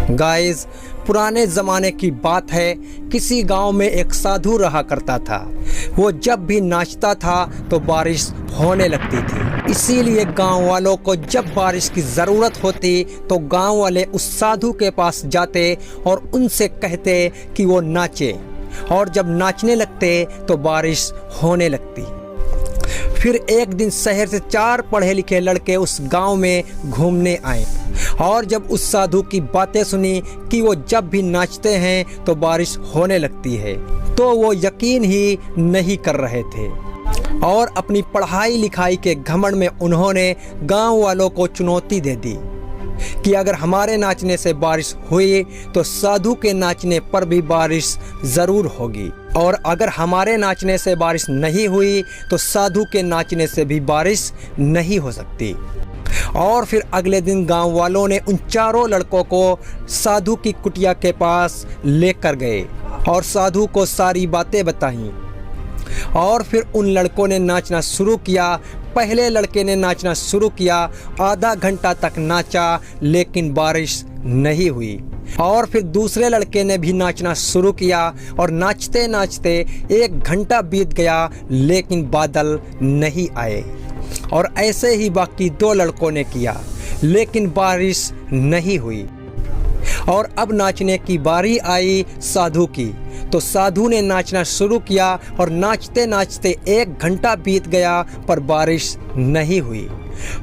Guys, पुराने ज़माने की बात है। किसी गांव में एक साधु रहा करता था। वो जब भी नाचता था तो बारिश होने लगती थी। इसीलिए गांव वालों को जब बारिश की ज़रूरत होती तो गांव वाले उस साधु के पास जाते और उनसे कहते कि वो नाचे, और जब नाचने लगते तो बारिश होने लगती। फिर एक दिन शहर से 4 पढ़े लिखे लड़के उस गांव में घूमने आए, और जब उस साधु की बातें सुनी कि वो जब भी नाचते हैं तो बारिश होने लगती है, तो वो यकीन ही नहीं कर रहे थे। और अपनी पढ़ाई लिखाई के घमंड में उन्होंने गांव वालों को चुनौती दे दी कि अगर हमारे नाचने से बारिश हुई तो साधु के नाचने पर भी बारिश ज़रूर होगी, और अगर हमारे नाचने से बारिश नहीं हुई तो साधु के नाचने से भी बारिश नहीं हो सकती। और फिर अगले दिन गांव वालों ने उन चारों लड़कों को साधु की कुटिया के पास लेकर गए और साधु को सारी बातें बताईं। और फिर उन लड़कों ने नाचना शुरू किया। पहले लड़के ने नाचना शुरू किया, आधा घंटा तक नाचा, लेकिन बारिश नहीं हुई। और फिर दूसरे लड़के ने भी नाचना शुरू किया, और नाचते नाचते 1 घंटा बीत गया, लेकिन बादल नहीं आए। और ऐसे ही बाकी 2 लड़कों ने किया, लेकिन बारिश नहीं हुई। और अब नाचने की बारी आई साधु की, तो साधु ने नाचना शुरू किया, और नाचते नाचते 1 घंटा बीत गया, पर बारिश नहीं हुई।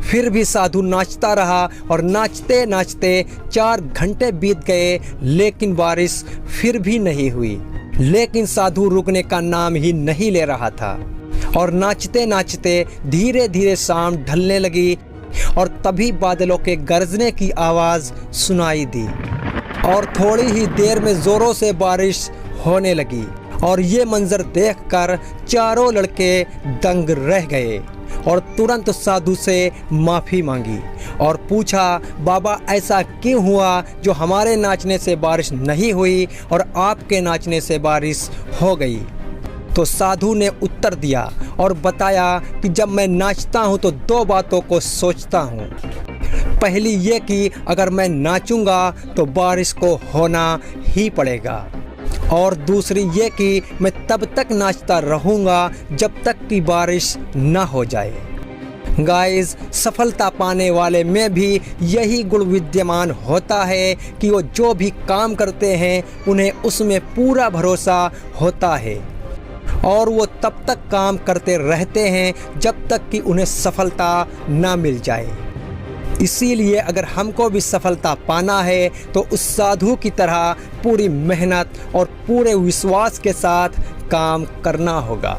फिर भी साधु नाचता रहा, और नाचते नाचते 4 घंटे बीत गए, लेकिन बारिश फिर भी नहीं हुई। लेकिन साधु रुकने का नाम ही नहीं ले रहा था, और नाचते नाचते धीरे धीरे शाम ढलने लगी, और तभी बादलों के गरजने की आवाज़ सुनाई दी, और थोड़ी ही देर में ज़ोरों से बारिश होने लगी। और ये मंजर देखकर चारों लड़के दंग रह गए, और तुरंत साधु से माफ़ी मांगी और पूछा, बाबा ऐसा क्यों हुआ जो हमारे नाचने से बारिश नहीं हुई और आपके नाचने से बारिश हो गई? तो साधु ने उत्तर दिया और बताया कि जब मैं नाचता हूँ तो 2 बातों को सोचता हूँ। पहली ये कि अगर मैं नाचूंगा तो बारिश को होना ही पड़ेगा, और दूसरी ये कि मैं तब तक नाचता रहूँगा जब तक कि बारिश ना हो जाए। गाइस, सफलता पाने वाले में भी यही गुण विद्यमान होता है कि वो जो भी काम करते हैं उन्हें उसमें पूरा भरोसा होता है, और वो तब तक काम करते रहते हैं जब तक कि उन्हें सफलता ना मिल जाए। इसीलिए अगर हमको भी सफलता पाना है तो उस साधु की तरह पूरी मेहनत और पूरे विश्वास के साथ काम करना होगा।